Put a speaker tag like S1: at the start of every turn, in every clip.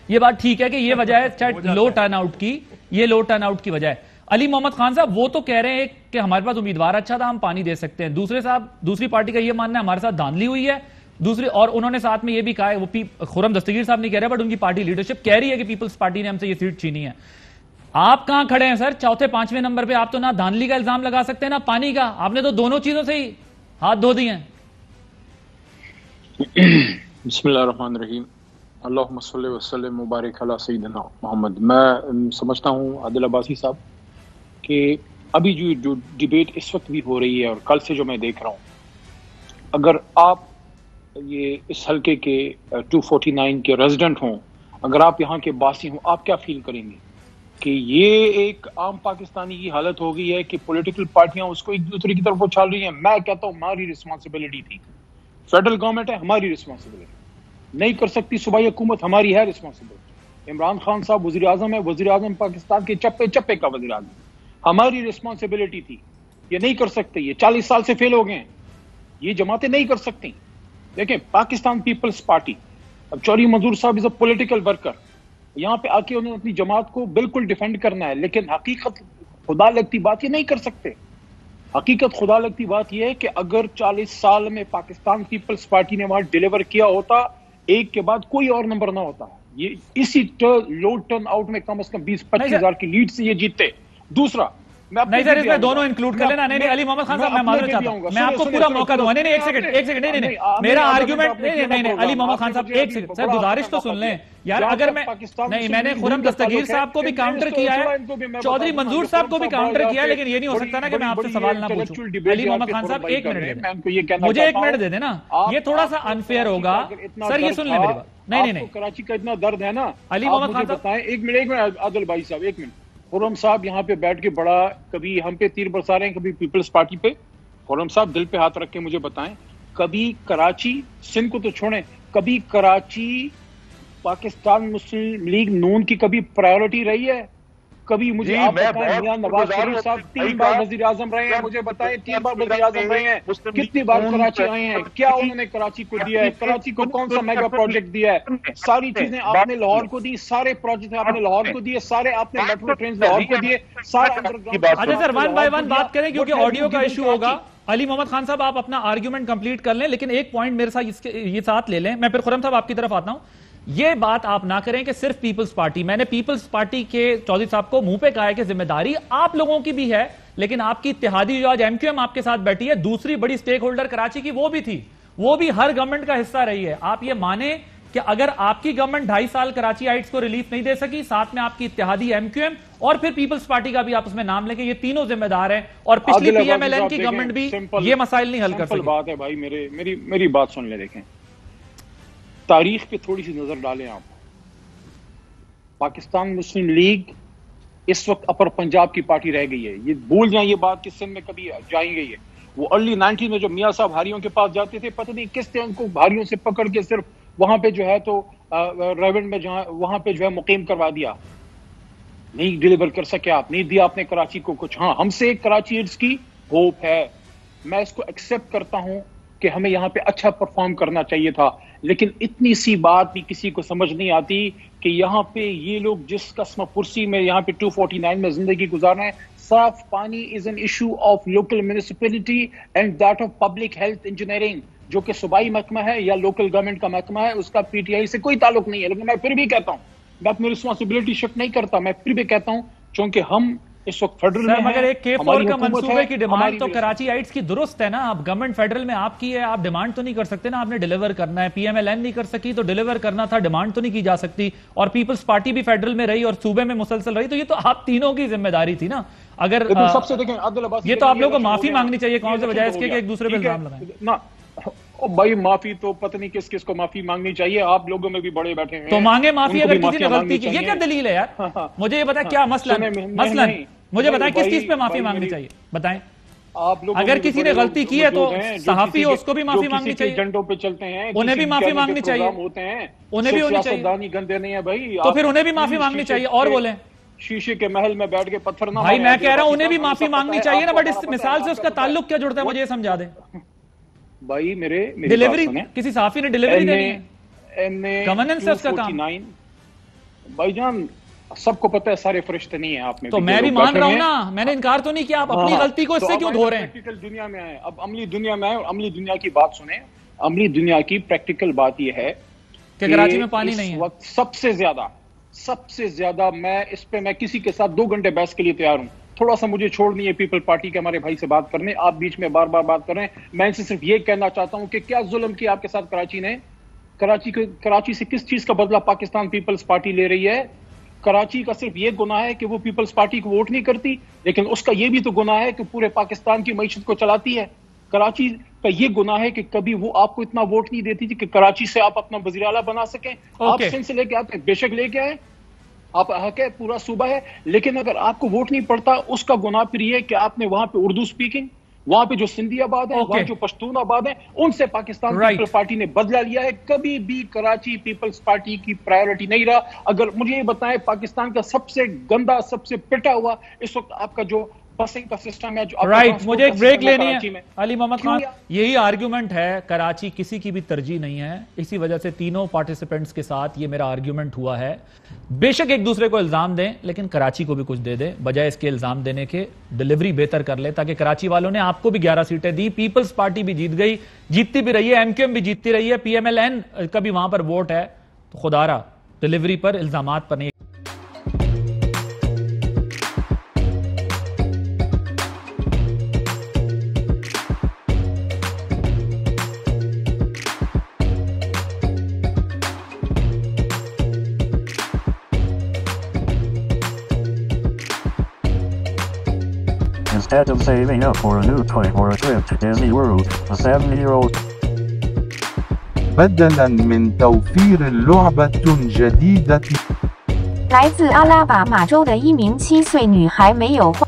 S1: یہ بات ٹھیک ہے کہ یہ وجہ ہے لو ٹرن آؤٹ کی، یہ لو ٹرن آؤٹ کی وجہ ہے۔ علی محمد خان صاحب وہ تو کہہ رہے ہیں کہ ہمارے پاس امیدوار اچھا تھا، ہم پانی دے سکتے ہیں۔ دوسری پارٹی کا یہ ماننا ہے ہمارے ساتھ دھاندلی ہوئی ہے اور انہوں نے ساتھ میں یہ بھی کہا ہے، وہ خرم دستگیر صاحب نہیں کہہ رہے بٹ ان کی پارٹی لیڈرشپ کہہ رہی ہے کہ پیپلز پارٹی نے ہم سے یہ سیٹ چھینی ہے۔ آپ کہاں کھڑے ہیں سر؟ چوتھے پانچویں نمبر پہ آپ تو نہ دھاندلی کا الزام لگا سکتے ہیں نہ پانی کا، آپ نے تو دونوں چیزوں سے ہی ہاتھ دھو دیے ہیں۔
S2: بسم اللہ الرحمن الرحیم، اللہم صلی وسلم مبارک علی سیدنا محمد۔ میں سمجھتا ہوں عادل عباسی صاحب کہ ابھی جو ڈیبیٹ اس وقت بھی ہو رہی ہے اور کل سے جو میں دیکھ رہا ہوں، اگر آپ یہ اس حلقے کے 249 کے ریزیڈنٹ ہوں، اگر آپ یہاں کے باسی ہوں، آپ کیا فیل کریں گے کہ یہ ایک عام پاکستانی کی حالت ہو گئی ہے کہ پولیٹیکل پارٹیاں اس کو ایک دوسرے کی طرف اچھال رہی ہیں؟ میں کہتا ہوں ہماری رسپانسبلٹی تھی، فیڈرل گورنمنٹ ہے، ہماری رسپانسبلٹی نہیں کر سکتی، صوبائی حکومت ہماری ہے رسپانسبلٹی، عمران خان صاحب وزیر اعظم ہے، وزیر اعظم پاکستان کے چپے چپے کا وزیر اعظم، ہماری رسپانسبلٹی تھی، یہ نہیں کر سکتے، یہ 40 سال سے فیل ہو گئے ہیں، یہ جماعتیں نہیں کر سکتی۔ دیکھیں پاکستان پیپلز پارٹی، اب چوہدری منظور صاحب از اے پولیٹیکل ورکر، یہاں پہ آ کے انہوں نے اپنی جماعت کو بالکل ڈیفینڈ کرنا ہے، لیکن حقیقت خدا لگتی بات یہ نہیں کر سکتے۔ حقیقت خدا لگتی بات یہ ہے کہ اگر 40 سال میں پاکستان پیپلز پارٹی نے وہاں ڈیلیور کیا ہوتا، ایک کے بعد کوئی اور نمبر نہ ہوتا، یہ اسی لو ٹرن آؤٹ میں کم از کم 20-25 ہزار کی لیڈ سے یہ جیتے۔ دوسرا
S1: نہیں سر، اس میں دونوں انکلوڈ کر لینا۔ نہیں علی محمد خان صاحب میں معذرت چاہتا ہوں، میں آپ کو پورا موقع دوں گا۔ نہیں ایک سیکنڈ نہیں میرا آرگیومنٹ نہیں علی محمد خان صاحب ایک سیکنڈ سر گزارش تو سن لیں یار۔ اگر میں نے خرم دستگیر صاحب کو بھی کاؤنٹر کیا ہے، چودھری منظور صاحب کو بھی کاؤنٹر کیا ہے، لیکن یہ نہیں ہو سکتا نا کہ میں آپ سے سوال نہ پوچھوں۔ علی محمد خان صاحب ایک منٹ دے دیں، مجھے ایک منٹ دے دیں نا، یہ تھوڑا سا انفیئر ہوگا سر، یہ سن لیں میری بات۔ نہیں
S2: کراچی کا اتنا درد ہے نا،
S1: علی محمد خان صاحب
S2: ایک منٹ عادل بھائی صاحب ایک منٹ۔ خرم صاحب یہاں پہ بیٹھ کے بڑا کبھی ہم پہ تیر برسا رہے ہیں، کبھی پیپلز پارٹی پہ۔ خرم صاحب دل پہ ہاتھ رکھ کے مجھے بتائیں، کبھی کراچی، سندھ کو تو چھوڑیں، کبھی کراچی پاکستان مسلم لیگ نون کی کبھی پرائیورٹی رہی ہے؟ کبھی مجھے آپ بتائیں، میاں نواز شریف صاحب 3 بار وزیر اعظم رہے ہیں، مجھے بتائیں 3 بار وزیر اعظم رہے ہیں، کتنی بار کراچی آئے ہیں، کیا انہوں نے کراچی کو دیا ہے؟ کراچی کو کون سا میگا پروجیکٹ دیا ہے؟ ساری چیزیں آپ نے لاہور کو دی، سارے پروجیکٹ آپ نے لاہور کو دیے، سارے آپ نے میٹرو ٹرینز لاہور کو دیے، سارا انڈر گراؤنڈ۔
S1: اچھا سر ون بائی ون بات کریں کیونکہ آڈیو کا ایشو ہوگا۔ علی محمد خان صاحب آپ اپنا آرگیومنٹ کمپلیٹ کر لیں، لیکن ایک پوائنٹ میرے ساتھ یہ ساتھ لے لیں، میں پھر خرم صاحب آپ کی طرف آتا ہوں۔ یہ بات آپ نہ کریں کہ صرف پیپلز پارٹی، میں نے پیپلز پارٹی کے چودھری صاحب کو منہ پہ کہا ہے کہ ذمہ داری آپ لوگوں کی بھی ہے، لیکن آپ کی اتحادی جو آج ایم کیو ایم آپ کے ساتھ بیٹھی ہے، دوسری بڑی سٹیک ہولڈر کراچی کی وہ بھی تھی، وہ بھی ہر گورنمنٹ کا حصہ رہی ہے۔ آپ یہ مانیں کہ اگر آپ کی گورنمنٹ 2.5 سال کراچی ہائٹس کو ریلیف نہیں دے سکی، ساتھ میں آپ کی اتحادی ایم کیو ایم اور پھر پیپلز پارٹی کا بھی آپ اس میں نام لیں کہ یہ تینوں ذمہ دار ہیں، اور پچھلی پی ایم ایل این کی گورنمنٹ بھی یہ مسائل نہیں حل کر سکی۔
S2: بات ہے بھائی، میری بات سن لیں، دیکھیں تاریخ پہ تھوڑی سی نظر ڈالیں آپ۔ پاکستان مسلم لیگ اس وقت اپر پنجاب کی پارٹی رہ گئی ہے، یہ بھول جائیں یہ بات کہ سندھ میں کبھی جائیں گئی ہے۔ وہ ارلی 90 میں جو میاں صاحب ہاریوں کے پاس جاتے تھے، پتہ نہیں کس نے ان کو ہاریوں سے پکڑ کے صرف وہاں پہ جو ہے تو ریونڈ میں جہاں وہاں پہ جو ہے مقیم کروا دیا، نہیں ڈیلیور کر سکے آپ، نہیں دیا آپ نے کراچی کو کچھ۔ ہاں ہم سے کراچی ایڈز کی ہوپ ہے، میں اس کو ایکسیپٹ کرتا ہوں کہ ہمیں یہاں پہ اچھا پرفارم کرنا چاہیے تھا، لیکن اتنی سی بات بھی کسی کو سمجھ نہیں آتی کہ یہاں پہ یہ لوگ جس قسم پرسی میں یہاں پہ 249 میں زندگی گزار رہے ہیں، صاف پانی is an issue of local municipality and that of public health engineering, جو کہ صوبائی محکمہ ہے یا لوکل گورنمنٹ کا محکمہ ہے، اس کا پی ٹی آئی سے کوئی تعلق نہیں ہے۔ لیکن میں پھر بھی کہتا ہوں، میں اپنی رسپانسبلٹی شفٹ نہیں کرتا، میں پھر بھی کہتا ہوں چونکہ ہم اس وقت فیڈرل میں ہیں،
S1: مگر ایک کے فور کا منصوبے کی ڈیمانڈ تو کراچی ہائٹس کی درست ہے نا، اب گورنمنٹ فیڈرل میں آپ کی ہے، آپ ڈیمانڈ تو نہیں کر سکتے نا، آپ نے ڈیلیور کرنا ہے، پی ایم ایل این نہیں کر سکی تو ڈیلیور کرنا تھا، ڈیمانڈ تو نہیں کی جا سکتی، اور پیپلز پارٹی بھی فیڈرل میں رہی اور صوبے میں مسلسل رہی، تو یہ تو آپ تینوں کی ذمہ داری تھی نا۔ اگر
S2: سب سے دیکھیں عادل عباسی،
S1: یہ تو آپ لوگوں کو معافی مانگنی چاہیے کون سے بجائے اس کے کہ ایک دوسرے پہ الزام لگائیں۔
S2: بھائی معافی تو پتہ نہیں کس کس کو معافی مانگنی چاہیے، آپ لوگوں میں بھی بڑے بیٹھے ہیں
S1: تو مانگے معافی اگر کسی نے غلطی کی، یہ کیا دلیل ہے یار؟ مجھے یہ بتا کیا مثلاً مجھے بتائیں کس چیز پہ معافی مانگنی چاہیے، بتائیں۔ اگر کسی نے غلطی کی ہے تو صحافی ہے، اس کو بھی معافی مانگنی چاہیے،
S2: جھنڈوں پہ چلتے ہیں
S1: انہیں بھی معافی مانگنی چاہیے، انہیں بھی ہونی چاہیے،
S2: گندے نہیں ہے بھائی،
S1: تو پھر انہیں بھی معافی مانگنی چاہیے۔ اور بولیں
S2: شیشے کے محل میں بیٹھ کے پتھر نہ،
S1: بھائی میں کہہ رہا ہوں انہیں بھی معافی مانگنی چاہیے نا، بٹ اس مثال سے اس کا تعلق کیا جڑتا ہے مجھے یہ سمجھا دیں۔
S2: بھائی میری
S1: ڈیلیوری کسی صحافی نے ڈیلیوری دینی ہے، گورننس ہے اس کا کام۔
S2: بھائی جان سب کو پتہ ہے سارے فرشتے نہیں ہیں آپ میں
S1: تو میں بھی مان رہا ہوں نا, میں نے انکار تو نہیں کیا, آپ اپنی غلطی کو اس سے کیوں دھو رہے ہیں؟
S2: پریکٹیکل دنیا میں آئے, اب عملی دنیا میں آئے اور عملی دنیا کی بات سنیں. عملی دنیا کی پریکٹیکل بات یہ ہے
S1: کہ کراچی میں پانی نہیں ہے.
S2: اس وقت سب سے زیادہ میں اس پہ میں کسی کے ساتھ 2 گھنٹے بحث کے لیے تیار ہوں. تھوڑا سا مجھے چھوڑنی ہے پیپل پارٹی کے ہمارے بھائی سے بات کرنے, آپ بیچ میں بار بار بات کر رہے ہیں. میں ان سے صرف یہ کہنا چاہتا ہوں کہ کیا ظلم کیا آپ کے ساتھ کراچی نے؟ کراچی سے کس چیز کا بدلہ پاکستان پیپلز پارٹی لے رہی ہے؟ کراچی کا صرف یہ گناہ ہے کہ وہ پیپلز پارٹی کو ووٹ نہیں کرتی, لیکن اس کا یہ بھی تو گناہ ہے کہ پورے پاکستان کی معیشت کو چلاتی ہے. کراچی کا یہ گناہ ہے کہ کبھی وہ آپ کو اتنا ووٹ نہیں دیتی تھی کہ کراچی سے آپ اپنا وزیر اعلیٰ بنا سکیں. آپ سندھ سے لے کے آتے, بے شک لے کے آئے, آپ حق ہے, پورا صوبہ ہے, لیکن اگر آپ کو ووٹ نہیں پڑتا اس کا گناہ پھر یہ کہ آپ نے وہاں پہ اردو سپیکنگ, وہاں پہ جو سندھی آباد ہیں, وہاں جو پشتون آباد ہیں, ان سے پاکستان پیپل پارٹی نے بدلہ لیا ہے. کبھی بھی کراچی پیپلز پارٹی کی پرائیورٹی نہیں رہا. اگر مجھے یہ بتائیں پاکستان کا سب سے گندا, سب سے پٹا ہوا اس وقت آپ کا جو بسنگ کا سسٹم ہے, جو
S1: رائٹ, مجھے ایک بریک لینی ہے. علی محمد خان, یہی آرگیومنٹ ہے, کراچی کسی کی بھی ترجیح نہیں ہے, اسی وجہ سے تینوں پارٹیسپینٹس کے ساتھ یہ میرا آرگیومنٹ ہوا ہے. بے شک ایک دوسرے کو الزام دیں, لیکن کراچی کو بھی کچھ دے دیں, بجائے اس کے الزام دینے کے ڈیلیوری بہتر کر لے, تاکہ کراچی والوں نے آپ کو بھی 11 سیٹیں دی, پیپلز پارٹی بھی جیت گئی, جیتتی بھی رہی ہے, ایم کیو ایم بھی جیتتی رہی ہے, پی ایم ایل این کا بھی وہاں پر ووٹ ہے. تو خدا را ڈیلیوری پر, الزامات پر نہیں.
S3: Instead of saving up for a new toy or a trip to Disney World, a 7-year-old
S4: بدلاً من توفير لعبة جديدة
S5: 来自阿拉巴马州的一名7岁女孩没有花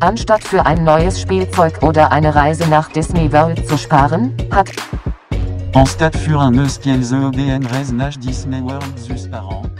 S6: Anstatt für ein neues Spielzeug oder eine Reise nach Disney World zu sparen, hat
S7: Anstatt für un neus Kielzeug en reis nach Disney World zu sparen,